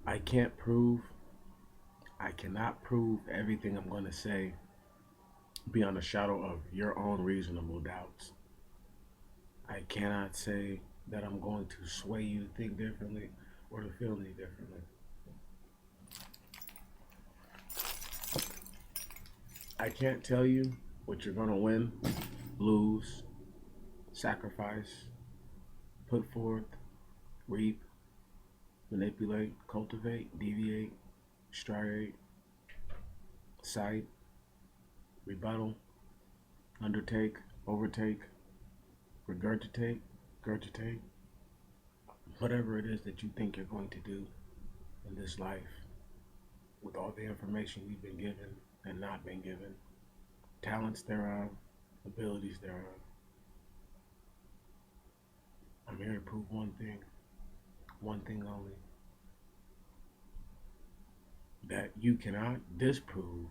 I cannot prove everything I'm going to say beyond a shadow of your own reasonable doubts. I cannot say that I'm going to sway you to think differently or to feel any differently. I can't tell you what you're going to win, lose, sacrifice, put forth, reap, manipulate, cultivate, deviate, striate, cite, rebuttal, undertake, overtake, regurgitate, regurgitate, whatever it is that you think you're going to do in this life with all the information you've been given and not been given, talents thereof, abilities thereof. I'm here to prove one thing only, that you cannot disprove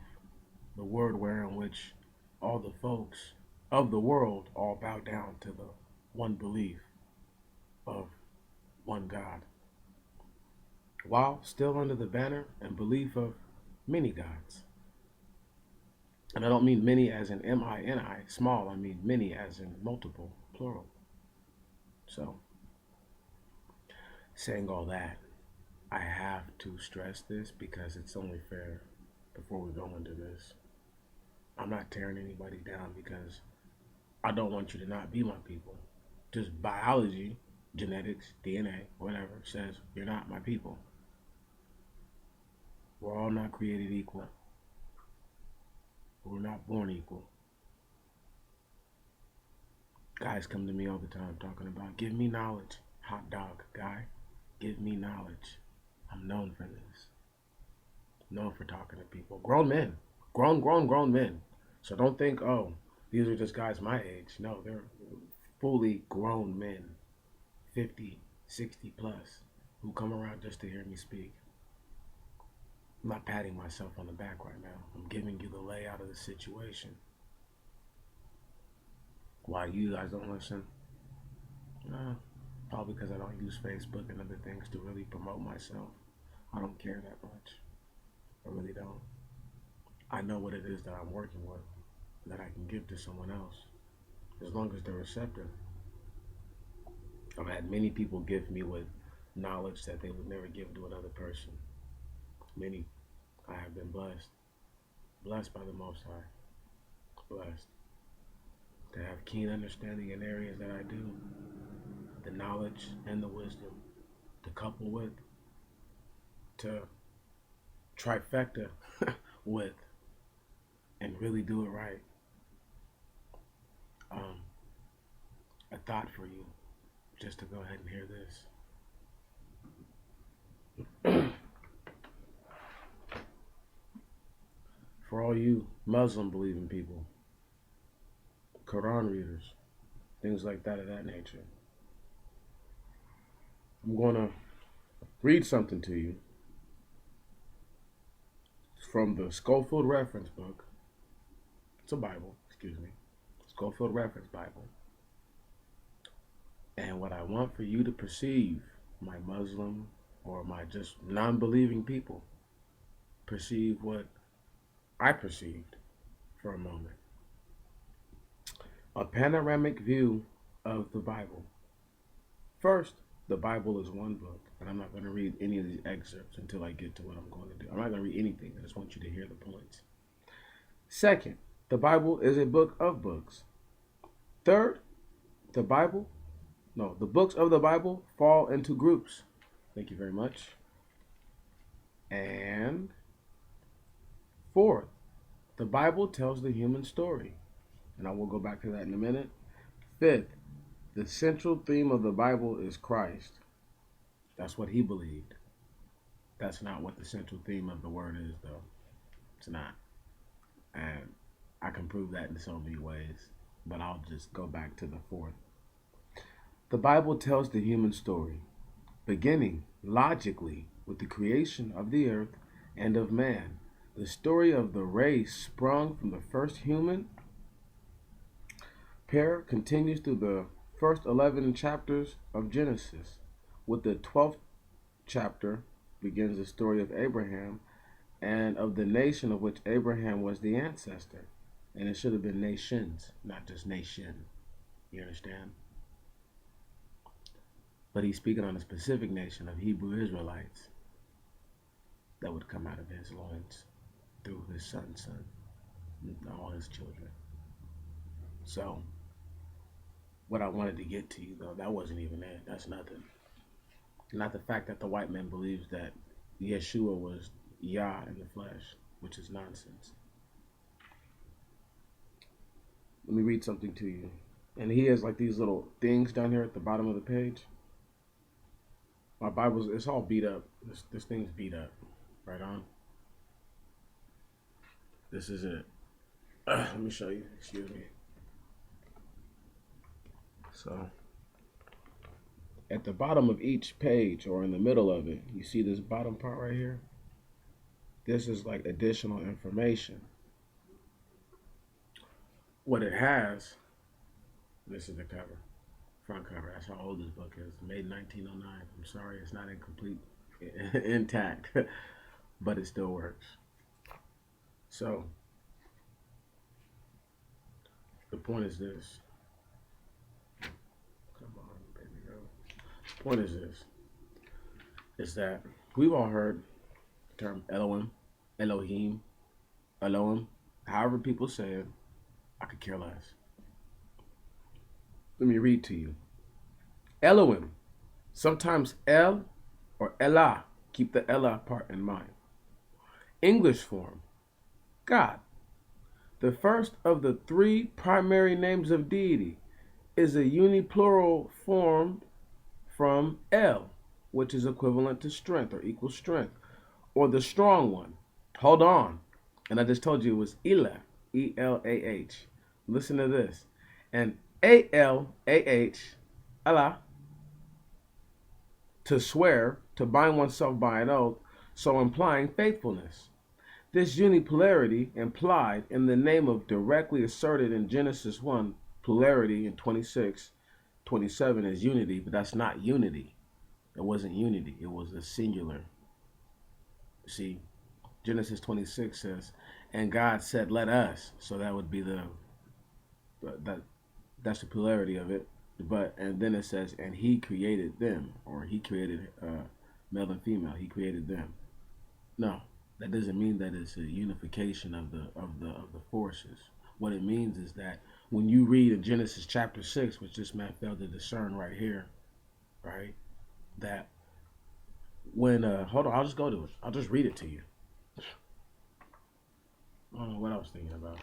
the word wherein which all the folks of the world all bow down to the one belief of one God, while still under the banner and belief of many gods. And I don't mean many as in M-I-N-I, small, I mean many as in multiple, plural. So, saying all that, I have to stress this because it's only fair before we go into this. I'm not tearing anybody down because I don't want you to not be my people. Just biology, genetics, DNA, whatever, says you're not my people. We're all not created equal. We're not born equal. Guys come to me all the time talking about, give me knowledge. Hot dog guy, give me knowledge. I'm known for this. Known for talking to people. Grown men. Grown men. So don't think, oh, these are just guys my age. No, they're fully grown men, 50, 60 plus, who come around just to hear me speak. I'm not patting myself on the back right now. I'm giving you the layout of the situation. Why you guys don't listen? Probably because I don't use Facebook and other things to really promote myself. I don't care that much. I really don't. I know what it is that I'm working with that I can give to someone else as long as they're receptive. I've had many people give me with knowledge that they would never give to another person. Many. I have been blessed. Blessed by the Most High. Blessed. To have keen understanding in areas that I do. The knowledge and the wisdom to couple with. To trifecta with. And really do it right. A thought for you, just to go ahead and hear this. For all you Muslim believing people, Quran readers, things like that of that nature, I'm going to read something to you from the Schofield Reference Book. It's a Bible, excuse me. Schofield Reference Bible. And what I want for you to perceive, my Muslim or my just non-believing people, perceive what I perceived for a moment. A panoramic view of the Bible. First, the Bible is one book, and I'm not going to read any of these excerpts until I get to what I'm going to do. I'm not going to read anything. I just want you to hear the points. Second, the Bible is a book of books. Third, the books of the Bible fall into groups. Thank you very much. And fourth, the Bible tells the human story. And I will go back to that in a minute. Fifth, the central theme of the Bible is Christ. That's what he believed. That's not what the central theme of the word is, though. It's not. And I can prove that in so many ways. But I'll just go back to the fourth. The Bible tells the human story, beginning logically with the creation of the earth and of man. The story of the race sprung from the first human pair continues through the first 11 chapters of Genesis, with the 12th chapter, begins the story of Abraham and of the nation of which Abraham was the ancestor. And it should have been nations, not just nation. You understand? But he's speaking on a specific nation of Hebrew Israelites that would come out of his loins through his son's son, and all his children. So, what I wanted to get to you, though, that wasn't even it. That's nothing. Not the fact that the white man believes that Yeshua was Yah in the flesh, which is nonsense. Let me read something to you. And he has like these little things down here at the bottom of the page. My Bible's, it's all beat up. This thing's beat up. Right on. This is it. Let me show you. Excuse me. So, at the bottom of each page, or in the middle of it, you see this bottom part right here? This is like additional information. What it has, this is the cover, front cover. That's how old this book is. Made in 1909. I'm sorry, it's not incomplete, intact, but it still works. So, the point is this. Come on, baby girl. The point is this. Is that we've all heard the term Elohim, Elohim, Elohim, however people say it. I could care less. Let me read to you. Elohim, sometimes El or Elah. Keep the Elah part in mind. English form, God. The first of the three primary names of deity is a uniplural form from El, which is equivalent to strength or equal strength, or the strong one. Hold on. And I just told you it was Elah, E-L-A-H. Listen to this. And A-L-A-H, Allah, to swear, to bind oneself by an oath, so implying faithfulness. This unipolarity implied in the name of directly asserted in Genesis 1, polarity in 26:27 is unity, but that's not unity. It wasn't unity, it was a singular. See, Genesis 26 says, and God said, let us. So that would be that's the polarity of it. And then it says, and he created them, or he created male and female. He created them. No, that doesn't mean that it's a unification of the forces. What it means is that when you read in Genesis chapter 6, which this man failed to discern right here, right, that when hold on, I'll just go to it. I'll just read it to you. I don't know what I was thinking about.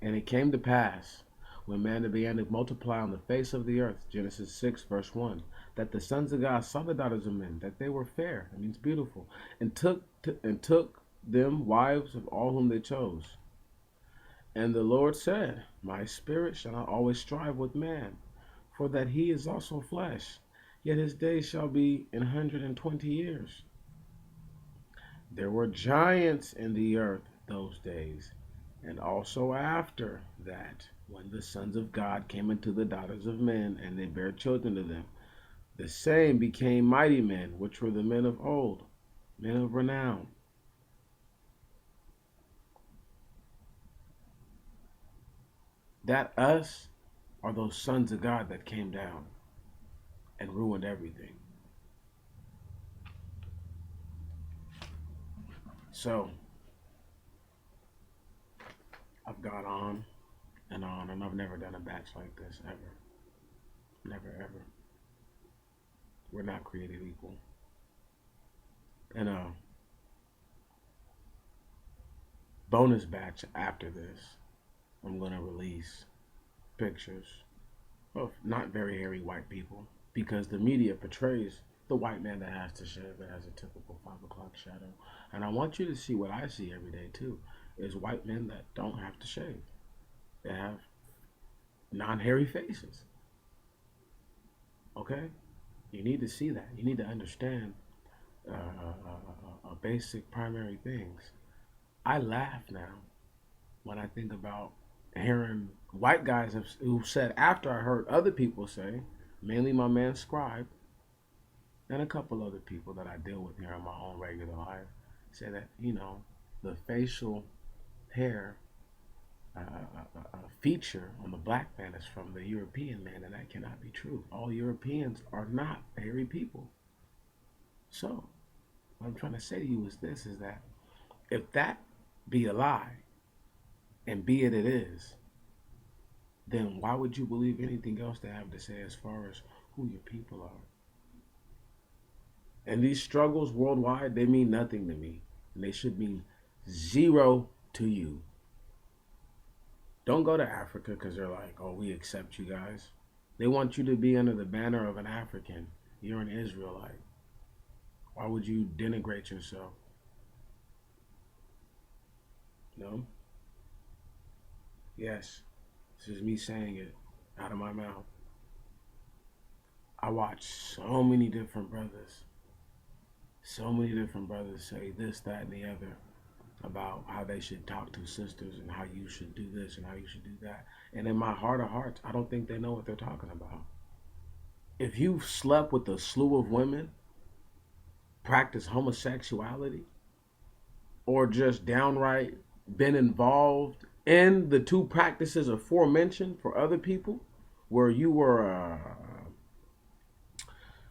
And it came to pass, when man began to multiply on the face of the earth, Genesis 6, verse 1, that the sons of God saw the daughters of men, that they were fair, that means beautiful, and took them wives of all whom they chose. And the Lord said, my spirit shall not always strive with man, for that he is also flesh, yet his days shall be 120 years. There were giants in the earth those days, and also after that, when the sons of God came into the daughters of men, and they bare children to them. The same became mighty men, which were the men of old, men of renown. That us are those sons of God that came down and ruined everything. So, I've gone on, and I've never done a batch like this, ever. Never, ever. We're not created equal. And bonus batch after this, I'm going to release pictures of not very hairy white people, because the media portrays the white man that has to shave it as a typical 5 o'clock shadow. And I want you to see what I see every day too, is white men that don't have to shave. They have non-hairy faces. Okay? You need to see that. You need to understand basic primary things. I laugh now when I think about hearing white guys who said, after I heard other people say, mainly my man Scribe, and a couple other people that I deal with here in my own regular life say that, the facial hair feature on the black man is from the European man, and that cannot be true. All Europeans are not hairy people. So, what I'm trying to say to you is this: is that if that be a lie, and be it is, then why would you believe anything else they have to say as far as who your people are? And these struggles worldwide, they mean nothing to me, and they should mean zero to you. Don't go to Africa because they're like, oh, we accept you guys. They want you to be under the banner of an African. You're an Israelite. Why would you denigrate yourself? No? Yes. This is me saying it out of my mouth. I watch so many different brothers say this, that, and the other about how they should talk to sisters and how you should do this and how you should do that. And in my heart of hearts, I don't think they know what they're talking about. If you've slept with a slew of women, practiced homosexuality, or just downright been involved in the two practices aforementioned for other people, where you were,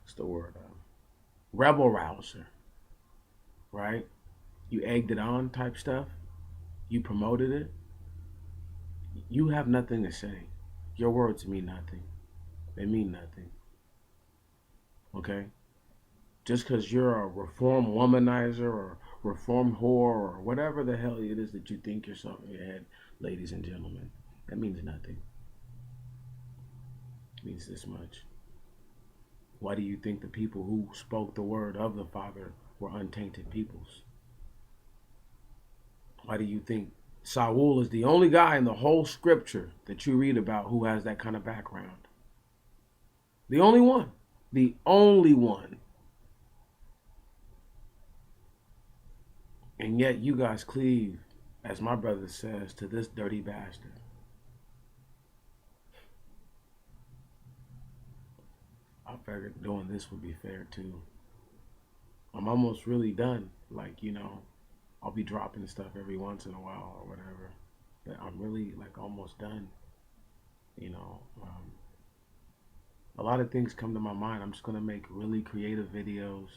what's the word, rebel rouser, right? You egged it on type stuff. You promoted it. You have nothing to say. Your words mean nothing. They mean nothing. Okay? Just because you're a reform womanizer or reform whore or whatever the hell it is that you think yourself in your head, ladies and gentlemen, that means nothing. It means this much. Why do you think the people who spoke the word of the Father were untainted peoples? Why do you think Saul is the only guy in the whole scripture that you read about who has that kind of background? The only one. The only one. And yet you guys cleave, as my brother says, to this dirty bastard. I figured doing this would be fair too. I'm almost really done. Like, I'll be dropping stuff every once in a while or whatever. But I'm really like almost done. You know, a lot of things come to my mind. I'm just gonna make really creative videos.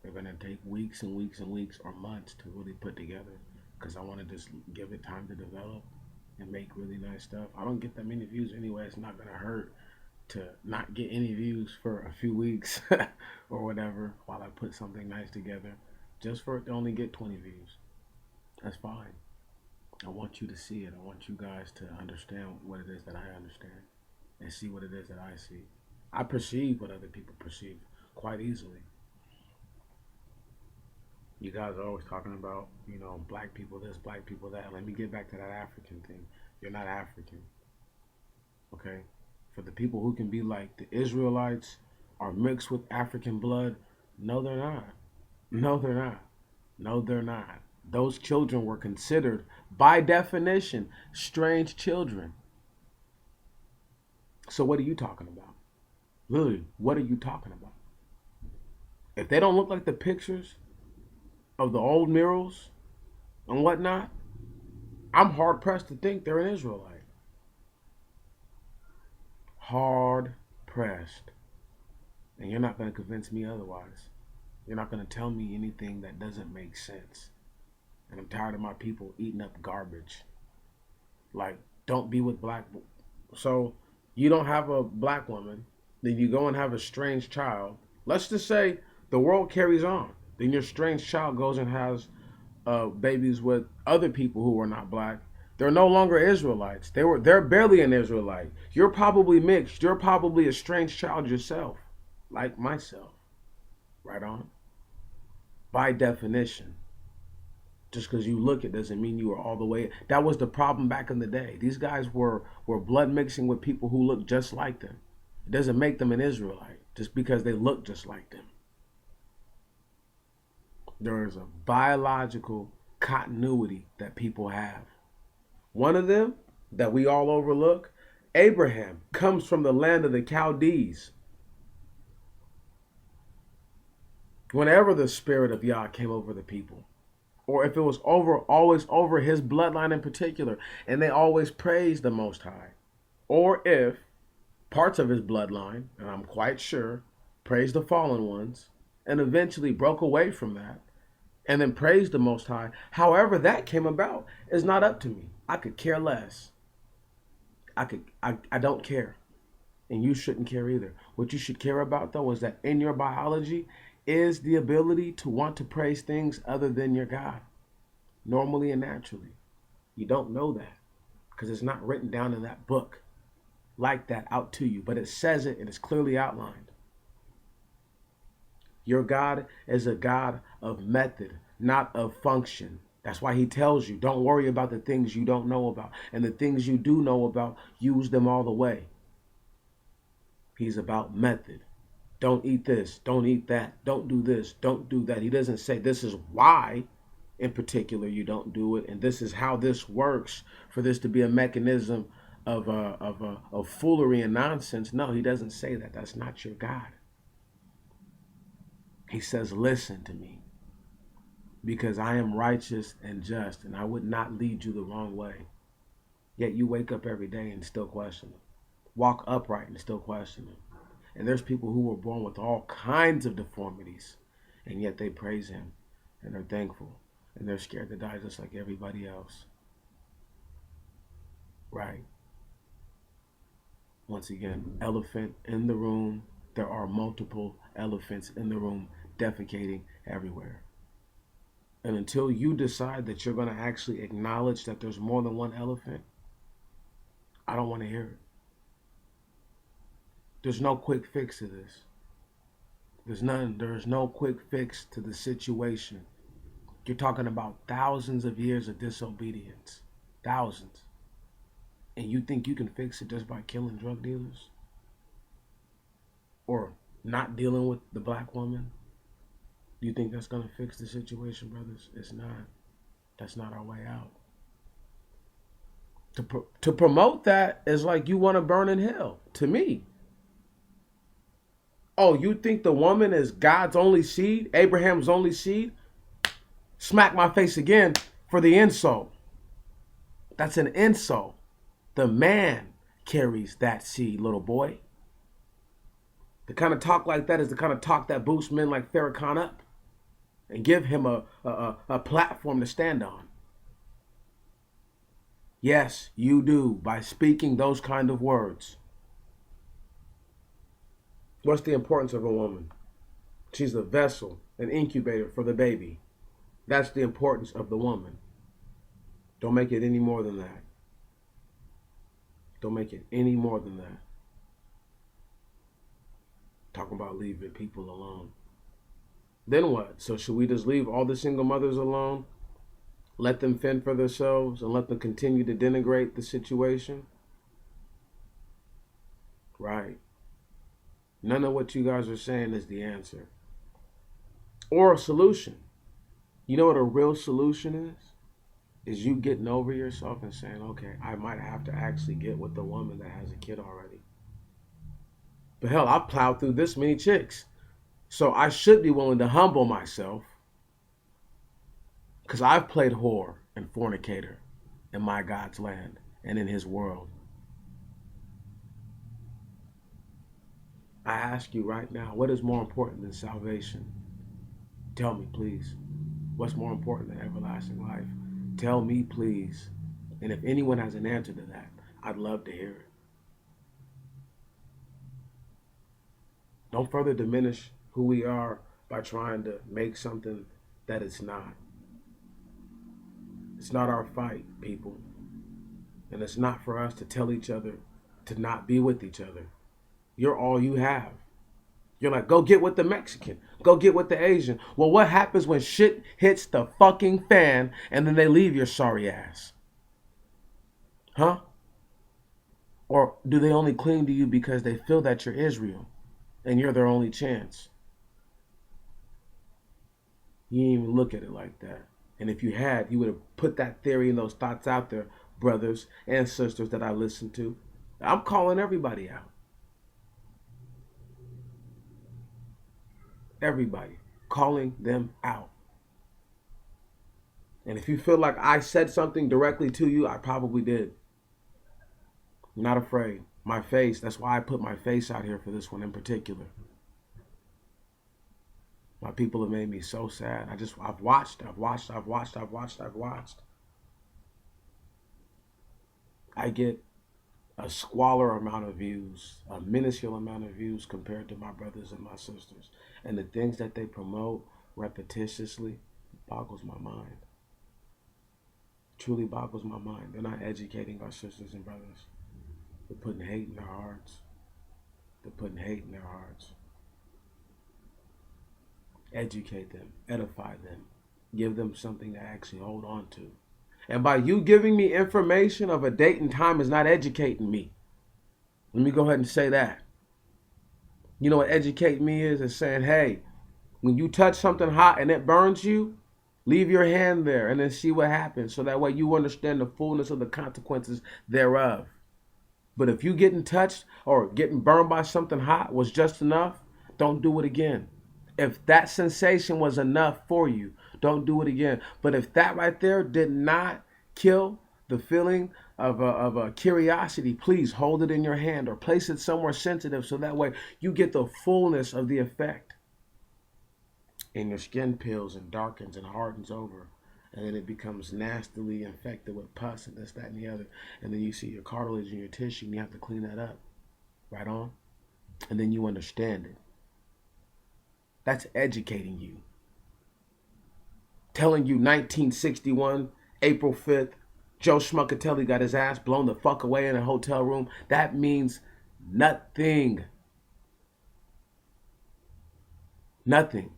They're gonna take weeks and weeks and weeks or months to really put together because I want to just give it time to develop and make really nice stuff. I don't get that many views anyway. It's not gonna hurt to not get any views for a few weeks or whatever while I put something nice together, just for it to only get 20 views. That's fine. I want you to see it. I want you guys to understand what it is that I understand and see what it is that I see. I perceive what other people perceive quite easily. You guys are always talking about, black people this, black people that. Let me get back to that African thing. You're not African. Okay? For the people who can be like the Israelites are mixed with African blood, no, they're not. No, they're not. No, they're not. Those children were considered, by definition, strange children. So what are you talking about? Literally, what are you talking about? If they don't look like the pictures of the old murals and whatnot, I'm hard pressed to think they're an Israelite. Hard pressed. And you're not going to convince me otherwise. You're not going to tell me anything that doesn't make sense. And I'm tired of my people eating up garbage. Like, don't be with black. So you don't have a black woman, then you go and have a strange child. Let's just say the world carries on. Then your strange child goes and has babies with other people who are not black. They're no longer Israelites. They're barely an Israelite. You're probably mixed. You're probably a strange child yourself, like myself. Right on. By definition. Just because you look it doesn't mean you were all the way. That was the problem back in the day. These guys were blood mixing with people who look just like them. It doesn't make them an Israelite just because they look just like them. There is a biological continuity that people have. One of them that we all overlook, Abraham, comes from the land of the Chaldees. Whenever the spirit of Yah came over the people, or if it was over, always over his bloodline in particular, and they always praised the Most High, or if parts of his bloodline, and I'm quite sure, praised the fallen ones, and eventually broke away from that, and then praised the Most High. However that came about is not up to me. I could care less. I don't care. And you shouldn't care either. What you should care about though is that in your biology is the ability to want to praise things other than your God, normally and naturally. You don't know that because it's not written down in that book like that out to you, but it says it and it's clearly outlined. Your God is a God of method, not of function. That's why he tells you, don't worry about the things you don't know about. And the things you do know about, use them all the way. He's about method. Don't eat this, don't eat that, don't do this, don't do that. He doesn't say this is why in particular you don't do it, and this is how this works for this to be a mechanism of foolery and nonsense. No, he doesn't say that. That's not your God. He says, listen to me, because I am righteous and just, and I would not lead you the wrong way. Yet you wake up every day and still question him. Walk upright and still question him. And there's people who were born with all kinds of deformities, and yet they praise him, and they're thankful, and they're scared to die just like everybody else. Right. Once again, elephant in the room. There are multiple elephants in the room defecating everywhere. And until you decide that you're going to actually acknowledge that there's more than one elephant, I don't want to hear it. There's no quick fix to this. There's no quick fix to the situation. You're talking about thousands of years of disobedience. Thousands. And you think you can fix it just by killing drug dealers? Or not dealing with the black woman? Do you think that's going to fix the situation, brothers? It's not. That's not our way out. To promote that is like you want to burn in hell, to me. Oh, you think the woman is God's only seed, Abraham's only seed? Smack my face again for the insult. That's an insult. The man carries that seed, little boy. The kind of talk like that is the kind of talk that boosts men like Farrakhan up and give him a platform to stand on. Yes, you do, by speaking those kind of words. What's the importance of a woman? She's a vessel, an incubator for the baby. That's the importance of the woman. Don't make it any more than that. Don't make it any more than that. Talking about leaving people alone. Then what? So should we just leave all the single mothers alone? Let them fend for themselves and let them continue to denigrate the situation? Right. None of what you guys are saying is the answer. Or a solution. You know what a real solution is? Is you getting over yourself and saying, okay, I might have to actually get with the woman that has a kid already. But hell, I've plowed through this many chicks. So I should be willing to humble myself. Because I've played whore and fornicator in my God's land and in his world. I ask you right now, what is more important than salvation? Tell me, please. What's more important than everlasting life? Tell me, please. And if anyone has an answer to that, I'd love to hear it. Don't further diminish who we are by trying to make something that it's not. It's not our fight, people. And it's not for us to tell each other to not be with each other. You're all you have. You're like, go get with the Mexican. Go get with the Asian. Well, what happens when shit hits the fucking fan and then they leave your sorry ass? Huh? Or do they only cling to you because they feel that you're Israel and you're their only chance? You didn't even look at it like that. And if you had, you would have put that theory and those thoughts out there, brothers and sisters that I listen to. I'm calling everybody out. Everybody. calling them out. And if you feel like I said something directly to you, I probably did. I'm not afraid. My face, that's why I put my face out here for this one in particular. My people have made me so sad. I've watched. I get a squalor amount of views, a minuscule amount of views compared to my brothers and my sisters. And the things that they promote repetitiously boggles my mind. Truly boggles my mind. They're not educating our sisters and brothers. They're putting hate in their hearts. They're putting hate in their hearts. Educate them, edify them, give them something to actually hold on to. And by you giving me information of a date and time is not educating me. Let me go ahead and say that. You know what educate me is? It's saying, hey, when you touch something hot and it burns you, leave your hand there and then see what happens. So that way you understand the fullness of the consequences thereof. But if you getting touched or getting burned by something hot was just enough, don't do it again. If that sensation was enough for you, don't do it again. But if that right there did not kill the feeling of a curiosity, please hold it in your hand or place it somewhere sensitive so that way you get the fullness of the effect. And your skin peels and darkens and hardens over. And then it becomes nastily infected with pus and this, that, and the other. And then you see your cartilage and your tissue and you have to clean that up. Right on? And then you understand it. That's educating you. Telling you 1961, April 5th, Joe Schmuckatelli got his ass blown the fuck away in a hotel room. That means nothing. Nothing.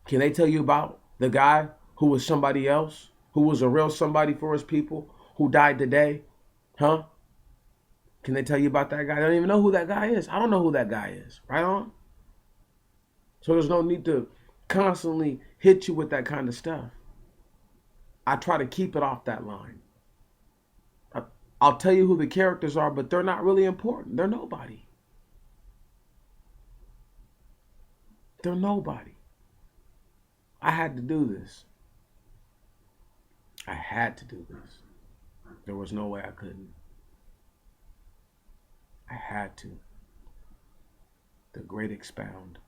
Can they tell you about the guy who was somebody else, who was a real somebody for his people, who died today? Huh? Can they tell you about that guy? I don't even know who that guy is. I don't know who that guy is. Right on? So there's no need to constantly hit you with that kind of stuff. I try to keep it off that line. I'll tell you who the characters are, but they're not really important. They're nobody. They're nobody. I had to do this. I had to do this. There was no way I couldn't. I had to. The great expound.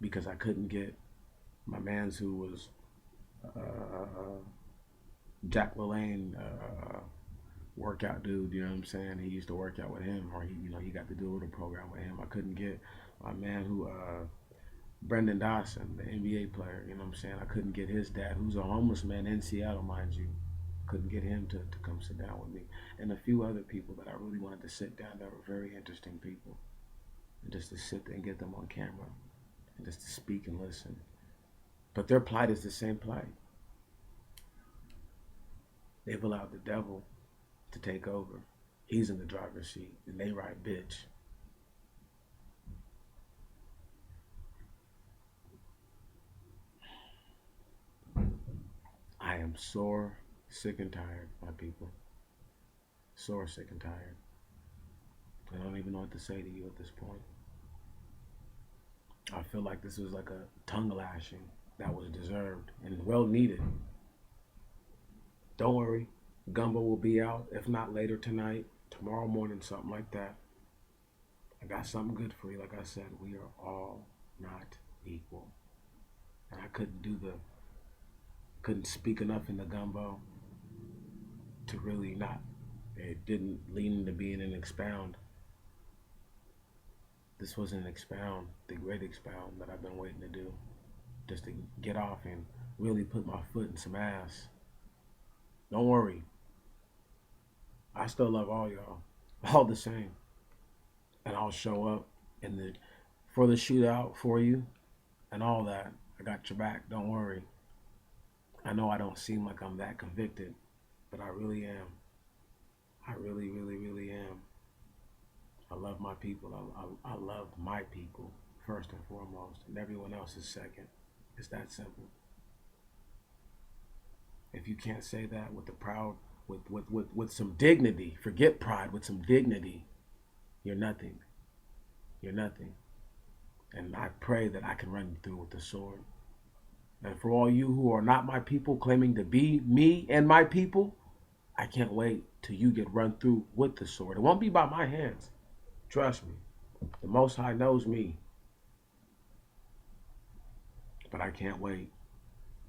Because I couldn't get my mans who was Jack LaLanne workout dude, you know what I'm saying? He used to work out with him, or he got to do a little program with him. I couldn't get my man who Brendan Dawson, the NBA player, you know what I'm saying? I couldn't get his dad, who's a homeless man in Seattle, mind you. Couldn't get him to come sit down with me. And a few other people that I really wanted to sit down that were very interesting people. And just to sit there and get them on camera. And just to speak and listen. But their plight is the same plight. They've allowed the devil to take over. He's in the driver's seat, and they ride bitch. I am sore, sick, and tired, my people. Sore, sick, and tired. I don't even know what to say to you at this point. I feel like this was like a tongue lashing that was deserved and well needed. Don't worry, Gumbo will be out, if not later tonight, tomorrow morning, something like that. I got something good for you. Like I said, we are all not equal. And I couldn't speak enough in the Gumbo to really not, it didn't lean into being an expound. This was an expound, the great expound that I've been waiting to do. Just to get off and really put my foot in some ass. Don't worry. I still love all y'all. All the same. And I'll show up for the shootout for you and all that. I got your back. Don't worry. I know I don't seem like I'm that convicted, but I really am. I really, really, really am. I love my people. I love my people first and foremost, and everyone else is second. It's that simple. If you can't say that with the proud, with some dignity, forget pride, with some dignity, you're nothing. You're nothing. And I pray that I can run you through with the sword. And for all you who are not my people, claiming to be me and my people, I can't wait till you get run through with the sword. It won't be by my hands. Trust me. The Most High knows me. But I can't wait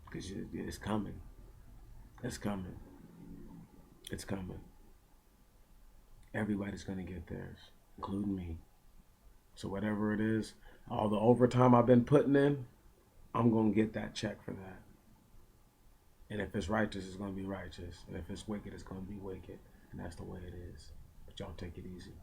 because it's coming. It's coming. It's coming. Everybody's going to get theirs, including me. So whatever it is, all the overtime I've been putting in, I'm going to get that check for that. And if it's righteous, it's going to be righteous. And if it's wicked, it's going to be wicked. And that's the way it is. But y'all take it easy.